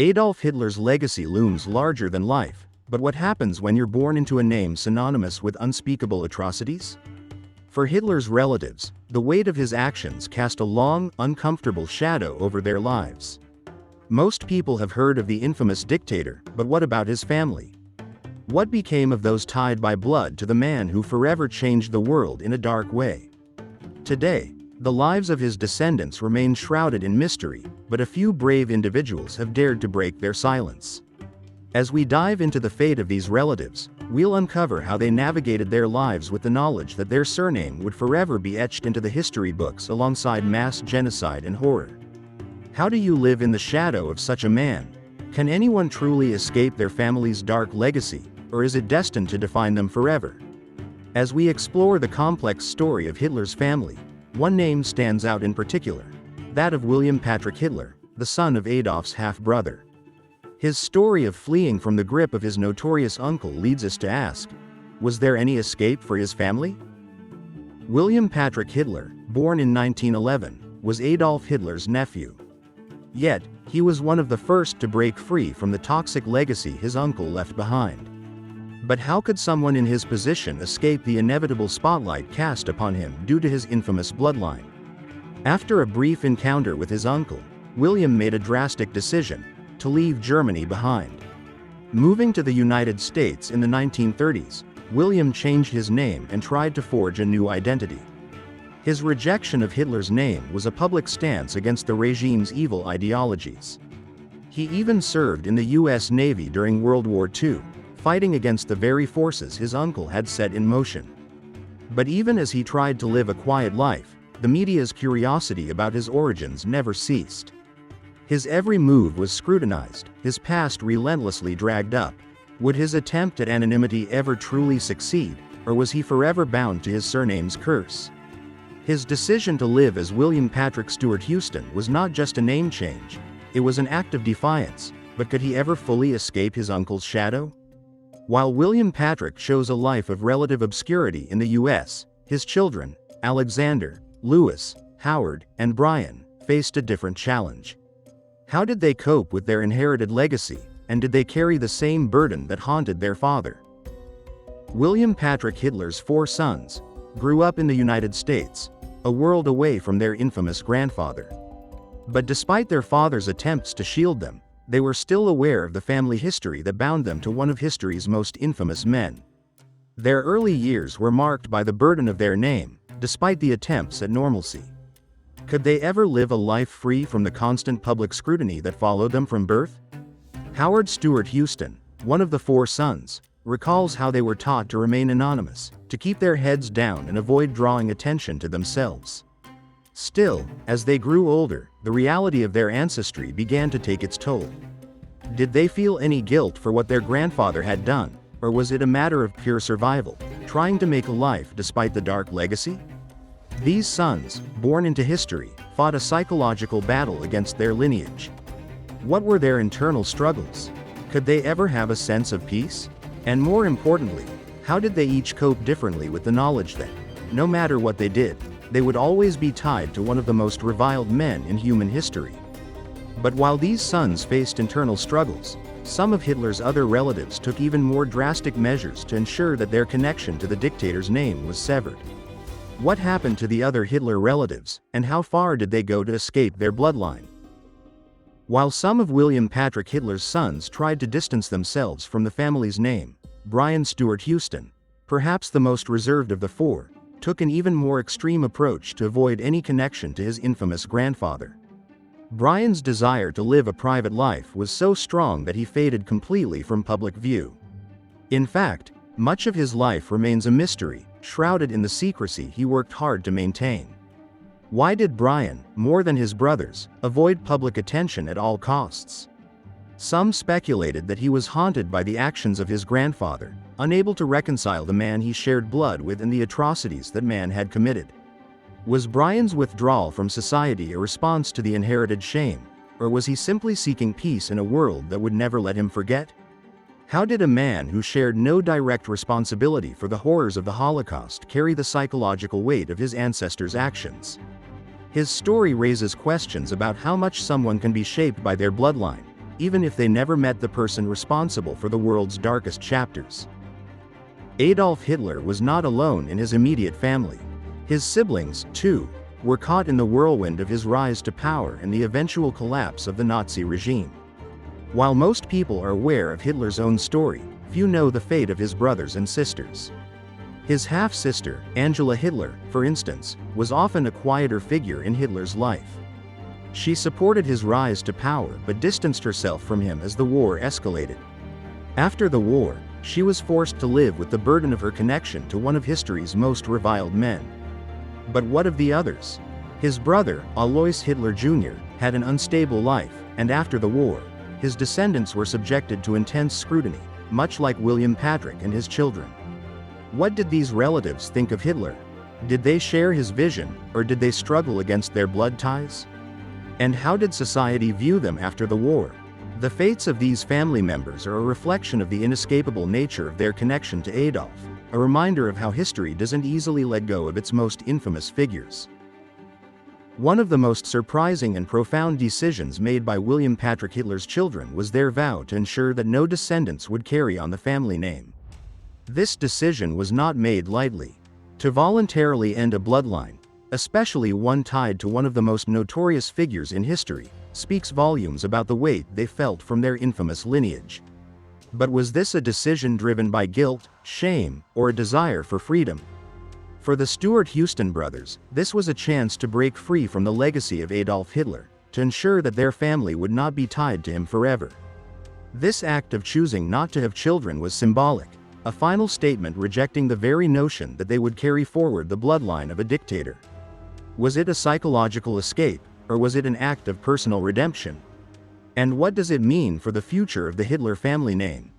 Adolf Hitler's legacy looms larger than life, but what happens when you're born into a name synonymous with unspeakable atrocities? For Hitler's relatives, the weight of his actions cast a long, uncomfortable shadow over their lives. Most people have heard of the infamous dictator, but what about his family? What became of those tied by blood to the man who forever changed the world in a dark way? Today, the lives of his descendants remain shrouded in mystery, but a few brave individuals have dared to break their silence. As we dive into the fate of these relatives, we'll uncover how they navigated their lives with the knowledge that their surname would forever be etched into the history books alongside mass genocide and horror. How do you live in the shadow of such a man? Can anyone truly escape their family's dark legacy, or is it destined to define them forever? As we explore the complex story of Hitler's family, one name stands out in particular, that of William Patrick Hitler, the son of Adolf's half-brother. His story of fleeing from the grip of his notorious uncle leads us to ask, was there any escape for his family? William Patrick Hitler, born in 1911, was Adolf Hitler's nephew. Yet, he was one of the first to break free from the toxic legacy his uncle left behind. But how could someone in his position escape the inevitable spotlight cast upon him due to his infamous bloodline? After a brief encounter with his uncle, William made a drastic decision: to leave Germany behind. Moving to the United States in the 1930s, William changed his name and tried to forge a new identity. His rejection of Hitler's name was a public stance against the regime's evil ideologies. He even served in the U.S. Navy during World War II, fighting against the very forces his uncle had set in motion. But even as he tried to live a quiet life, the media's curiosity about his origins never ceased. His every move was scrutinized, his past relentlessly dragged up. Would his attempt at anonymity ever truly succeed, or was he forever bound to his surname's curse? His decision to live as William Patrick Stewart Houston was not just a name change, it was an act of defiance, but could he ever fully escape his uncle's shadow? While William Patrick chose a life of relative obscurity in the U.S., his children, Alexander, Louis, Howard, and Brian, faced a different challenge. How did they cope with their inherited legacy, and did they carry the same burden that haunted their father? William Patrick Hitler's four sons grew up in the United States, a world away from their infamous grandfather. But despite their father's attempts to shield them, they were still aware of the family history that bound them to one of history's most infamous men. Their early years were marked by the burden of their name, despite the attempts at normalcy. Could they ever live a life free from the constant public scrutiny that followed them from birth? Howard Stewart Houston, one of the four sons, recalls how they were taught to remain anonymous, to keep their heads down and avoid drawing attention to themselves. Still, as they grew older, the reality of their ancestry began to take its toll. Did they feel any guilt for what their grandfather had done, or was it a matter of pure survival, trying to make a life despite the dark legacy? These sons, born into history, fought a psychological battle against their lineage. What were their internal struggles? Could they ever have a sense of peace? And more importantly, how did they each cope differently with the knowledge that, no matter what they did, they would always be tied to one of the most reviled men in human history? But while these sons faced internal struggles, some of Hitler's other relatives took even more drastic measures to ensure that their connection to the dictator's name was severed. What happened to the other Hitler relatives, and how far did they go to escape their bloodline? While some of William Patrick Hitler's sons tried to distance themselves from the family's name, Brian Stewart Houston, perhaps the most reserved of the four, took an even more extreme approach to avoid any connection to his infamous grandfather. Brian's desire to live a private life was so strong that he faded completely from public view. In fact, much of his life remains a mystery, shrouded in the secrecy he worked hard to maintain. Why did Brian, more than his brothers, avoid public attention at all costs? Some speculated that he was haunted by the actions of his grandfather, unable to reconcile the man he shared blood with and the atrocities that man had committed. Was Brian's withdrawal from society a response to the inherited shame, or was he simply seeking peace in a world that would never let him forget? How did a man who shared no direct responsibility for the horrors of the Holocaust carry the psychological weight of his ancestors' actions? His story raises questions about how much someone can be shaped by their bloodline, even if they never met the person responsible for the world's darkest chapters. Adolf Hitler was not alone in his immediate family. His siblings, too, were caught in the whirlwind of his rise to power and the eventual collapse of the Nazi regime. While most people are aware of Hitler's own story, few know the fate of his brothers and sisters. His half-sister, Angela Hitler, for instance, was often a quieter figure in Hitler's life. She supported his rise to power but distanced herself from him as the war escalated. After the war, she was forced to live with the burden of her connection to one of history's most reviled men. But what of the others? His brother, Alois Hitler Jr., had an unstable life, and after the war, his descendants were subjected to intense scrutiny, much like William Patrick and his children. What did these relatives think of Hitler? Did they share his vision, or did they struggle against their blood ties? And how did society view them after the war? The fates of these family members are a reflection of the inescapable nature of their connection to Adolf, a reminder of how history doesn't easily let go of its most infamous figures. One of the most surprising and profound decisions made by William Patrick Hitler's children was their vow to ensure that no descendants would carry on the family name. This decision was not made lightly. To voluntarily end a bloodline, especially one tied to one of the most notorious figures in history, speaks volumes about the weight they felt from their infamous lineage. But was this a decision driven by guilt, shame, or a desire for freedom? For the Stuart Houston brothers, this was a chance to break free from the legacy of Adolf Hitler, to ensure that their family would not be tied to him forever. This act of choosing not to have children was symbolic, a final statement rejecting the very notion that they would carry forward the bloodline of a dictator. Was it a psychological escape, or was it an act of personal redemption? And what does it mean for the future of the Hitler family name?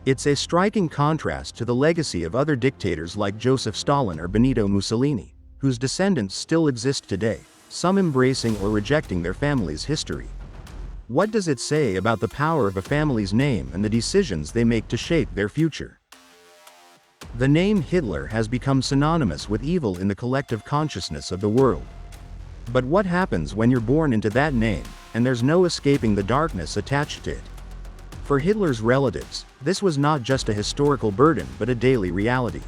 It's a striking contrast to the legacy of other dictators like Joseph Stalin or Benito Mussolini, whose descendants still exist today, some embracing or rejecting their family's history. What does it say about the power of a family's name and the decisions they make to shape their future? The name Hitler has become synonymous with evil in the collective consciousness of the world. But what happens when you're born into that name, and there's no escaping the darkness attached to it? For Hitler's relatives, this was not just a historical burden but a daily reality.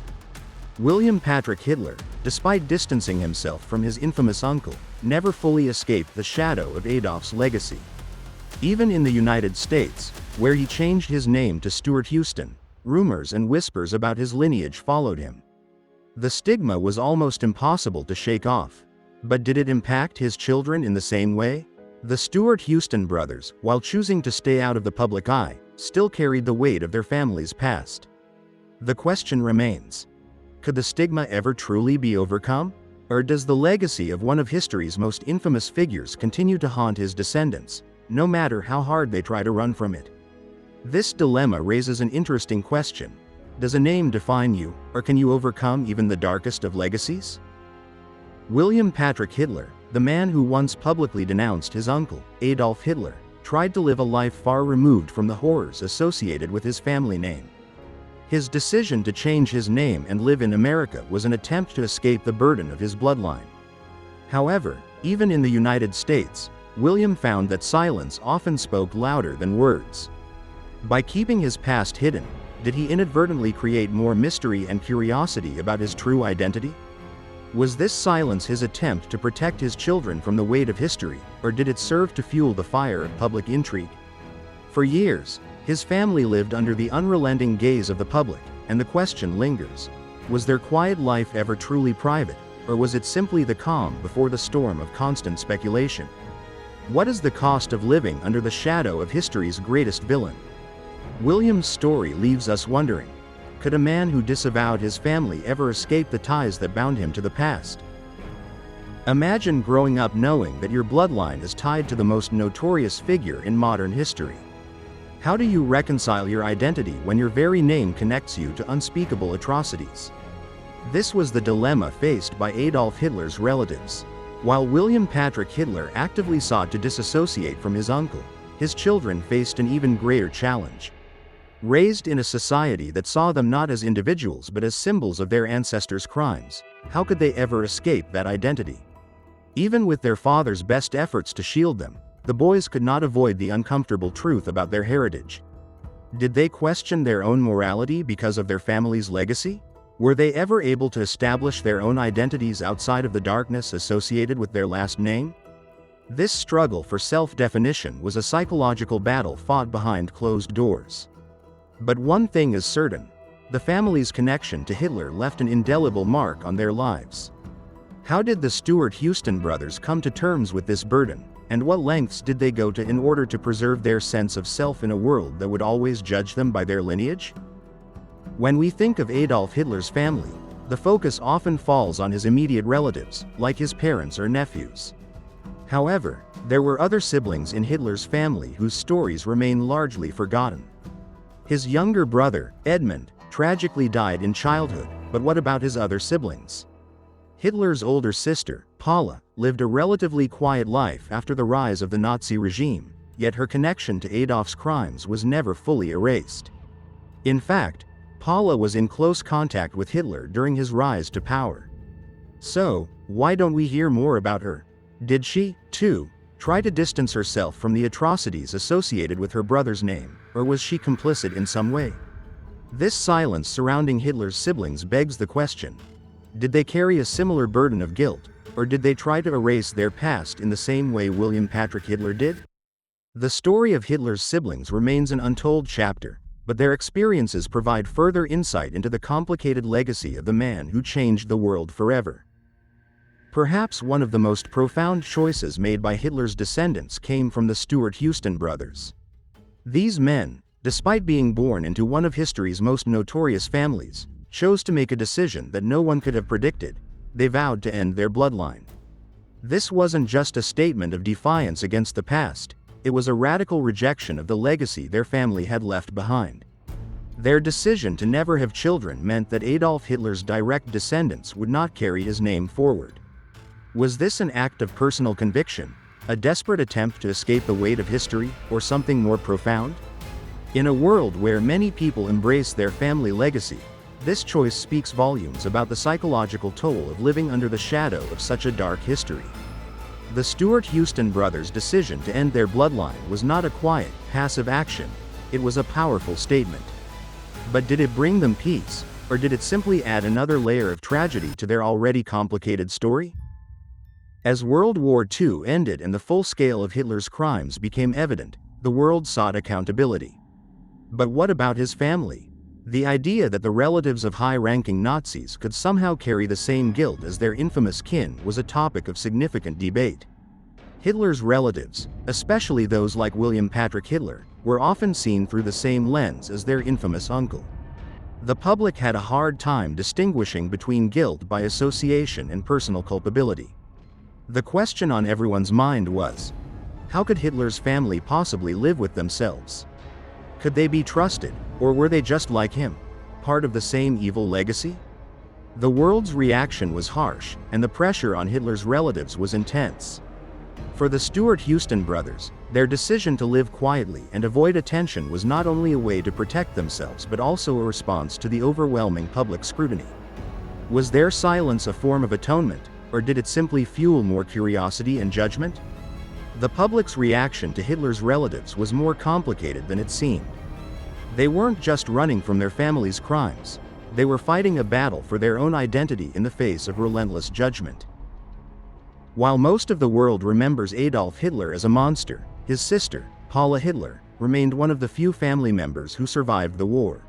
William Patrick Hitler, despite distancing himself from his infamous uncle, never fully escaped the shadow of Adolf's legacy. Even in the United States, where he changed his name to Stuart Houston, rumors and whispers about his lineage followed him. The stigma was almost impossible to shake off. But did it impact his children in the same way? The Stuart Houston brothers, while choosing to stay out of the public eye, still carried the weight of their family's past. The question remains: could the stigma ever truly be overcome? Or does the legacy of one of history's most infamous figures continue to haunt his descendants, no matter how hard they try to run from it? This dilemma raises an interesting question. Does a name define you, or can you overcome even the darkest of legacies? William Patrick Hitler, the man who once publicly denounced his uncle, Adolf Hitler, tried to live a life far removed from the horrors associated with his family name. His decision to change his name and live in America was an attempt to escape the burden of his bloodline. However, even in the United States, William found that silence often spoke louder than words. By keeping his past hidden, did he inadvertently create more mystery and curiosity about his true identity? Was this silence his attempt to protect his children from the weight of history, or did it serve to fuel the fire of public intrigue? For years, his family lived under the unrelenting gaze of the public, and the question lingers: was their quiet life ever truly private, or was it simply the calm before the storm of constant speculation? What is the cost of living under the shadow of history's greatest villain? William's story leaves us wondering: could a man who disavowed his family ever escape the ties that bound him to the past? Imagine growing up knowing that your bloodline is tied to the most notorious figure in modern history. How do you reconcile your identity when your very name connects you to unspeakable atrocities? This was the dilemma faced by Adolf Hitler's relatives. While William Patrick Hitler actively sought to disassociate from his uncle, his children faced an even greater challenge. Raised in a society that saw them not as individuals but as symbols of their ancestors' crimes, how could they ever escape that identity? Even with their father's best efforts to shield them, the boys could not avoid the uncomfortable truth about their heritage. Did they question their own morality because of their family's legacy? Were they ever able to establish their own identities outside of the darkness associated with their last name? This struggle for self-definition was a psychological battle fought behind closed doors. But one thing is certain: the family's connection to Hitler left an indelible mark on their lives. How did the Stuart-Houston brothers come to terms with this burden, and what lengths did they go to in order to preserve their sense of self in a world that would always judge them by their lineage? When we think of Adolf Hitler's family, the focus often falls on his immediate relatives, like his parents or nephews. However, there were other siblings in Hitler's family whose stories remain largely forgotten. His younger brother, Edmund, tragically died in childhood, but what about his other siblings? Hitler's older sister, Paula, lived a relatively quiet life after the rise of the Nazi regime, yet her connection to Adolf's crimes was never fully erased. In fact, Paula was in close contact with Hitler during his rise to power. So, why don't we hear more about her? Did she, too, try to distance herself from the atrocities associated with her brother's name, or was she complicit in some way? This silence surrounding Hitler's siblings begs the question: did they carry a similar burden of guilt, or did they try to erase their past in the same way William Patrick Hitler did? The story of Hitler's siblings remains an untold chapter, but their experiences provide further insight into the complicated legacy of the man who changed the world forever. Perhaps one of the most profound choices made by Hitler's descendants came from the Stuart-Houston brothers. These men, despite being born into one of history's most notorious families, chose to make a decision that no one could have predicted. They vowed to end their bloodline. This wasn't just a statement of defiance against the past, it was a radical rejection of the legacy their family had left behind. Their decision to never have children meant that Adolf Hitler's direct descendants would not carry his name forward. Was this an act of personal conviction, a desperate attempt to escape the weight of history, or something more profound? In a world where many people embrace their family legacy, this choice speaks volumes about the psychological toll of living under the shadow of such a dark history. The Stuart-Houston brothers' decision to end their bloodline was not a quiet, passive action, it was a powerful statement. But did it bring them peace, or did it simply add another layer of tragedy to their already complicated story? As World War II ended and the full scale of Hitler's crimes became evident, the world sought accountability. But what about his family? The idea that the relatives of high-ranking Nazis could somehow carry the same guilt as their infamous kin was a topic of significant debate. Hitler's relatives, especially those like William Patrick Hitler, were often seen through the same lens as their infamous uncle. The public had a hard time distinguishing between guilt by association and personal culpability. The question on everyone's mind was, how could Hitler's family possibly live with themselves? Could they be trusted, or were they just like him, part of the same evil legacy? The world's reaction was harsh, and the pressure on Hitler's relatives was intense. For the Stuart-Houston brothers, their decision to live quietly and avoid attention was not only a way to protect themselves but also a response to the overwhelming public scrutiny. Was their silence a form of atonement, or did it simply fuel more curiosity and judgment? The public's reaction to Hitler's relatives was more complicated than it seemed. They weren't just running from their family's crimes, they were fighting a battle for their own identity in the face of relentless judgment. While most of the world remembers Adolf Hitler as a monster, his sister, Paula Hitler, remained one of the few family members who survived the war.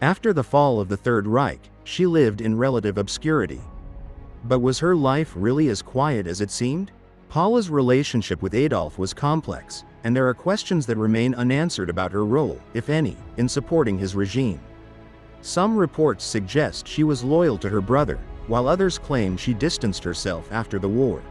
After the fall of the Third Reich, she lived in relative obscurity. But was her life really as quiet as it seemed? Paula's relationship with Adolf was complex, and there are questions that remain unanswered about her role, if any, in supporting his regime. Some reports suggest she was loyal to her brother, while others claim she distanced herself after the war.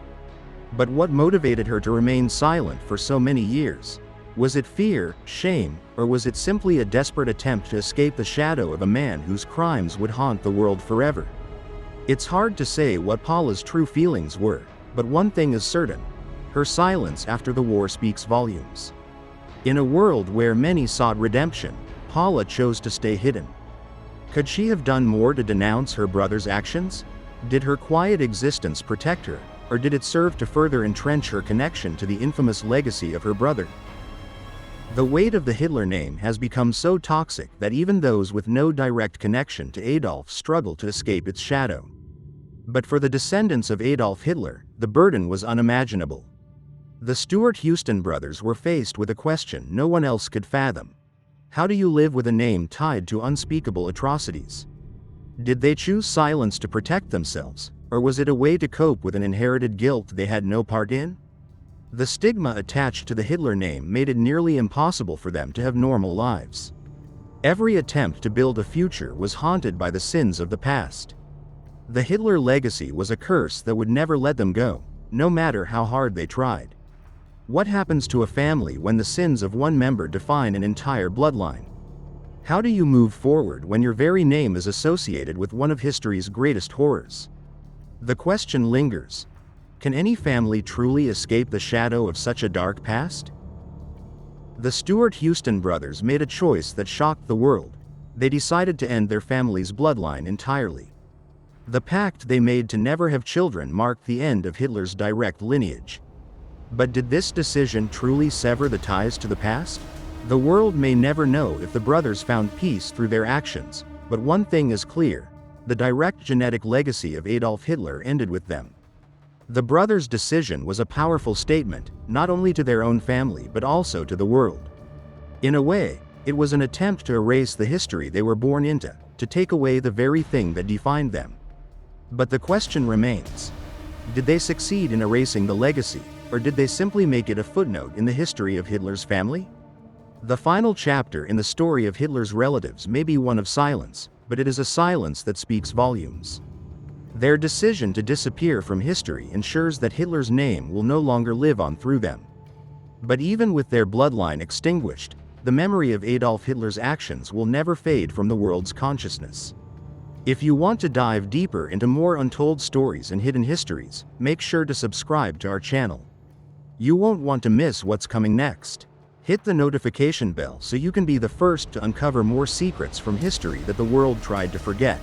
But what motivated her to remain silent for so many years? Was it fear, shame, or was it simply a desperate attempt to escape the shadow of a man whose crimes would haunt the world forever? It's hard to say what Paula's true feelings were, but one thing is certain: her silence after the war speaks volumes. In a world where many sought redemption, Paula chose to stay hidden. Could she have done more to denounce her brother's actions? Did her quiet existence protect her, or did it serve to further entrench her connection to the infamous legacy of her brother? The weight of the Hitler name has become so toxic that even those with no direct connection to Adolf struggle to escape its shadow. But for the descendants of Adolf Hitler, the burden was unimaginable. The Stuart-Houston brothers were faced with a question no one else could fathom. How do you live with a name tied to unspeakable atrocities? Did they choose silence to protect themselves, or was it a way to cope with an inherited guilt they had no part in? The stigma attached to the Hitler name made it nearly impossible for them to have normal lives. Every attempt to build a future was haunted by the sins of the past. The Hitler legacy was a curse that would never let them go, no matter how hard they tried. What happens to a family when the sins of one member define an entire bloodline? How do you move forward when your very name is associated with one of history's greatest horrors? The question lingers. Can any family truly escape the shadow of such a dark past? The Stuart-Houston brothers made a choice that shocked the world. They decided to end their family's bloodline entirely. The pact they made to never have children marked the end of Hitler's direct lineage. But did this decision truly sever the ties to the past? The world may never know if the brothers found peace through their actions, but one thing is clear: the direct genetic legacy of Adolf Hitler ended with them. The brothers' decision was a powerful statement, not only to their own family but also to the world. In a way, it was an attempt to erase the history they were born into, to take away the very thing that defined them. But the question remains: did they succeed in erasing the legacy, or did they simply make it a footnote in the history of Hitler's family? The final chapter in the story of Hitler's relatives may be one of silence, but it is a silence that speaks volumes. Their decision to disappear from history ensures that Hitler's name will no longer live on through them. But even with their bloodline extinguished, the memory of Adolf Hitler's actions will never fade from the world's consciousness. If you want to dive deeper into more untold stories and hidden histories, make sure to subscribe to our channel. You won't want to miss what's coming next. Hit the notification bell so you can be the first to uncover more secrets from history that the world tried to forget.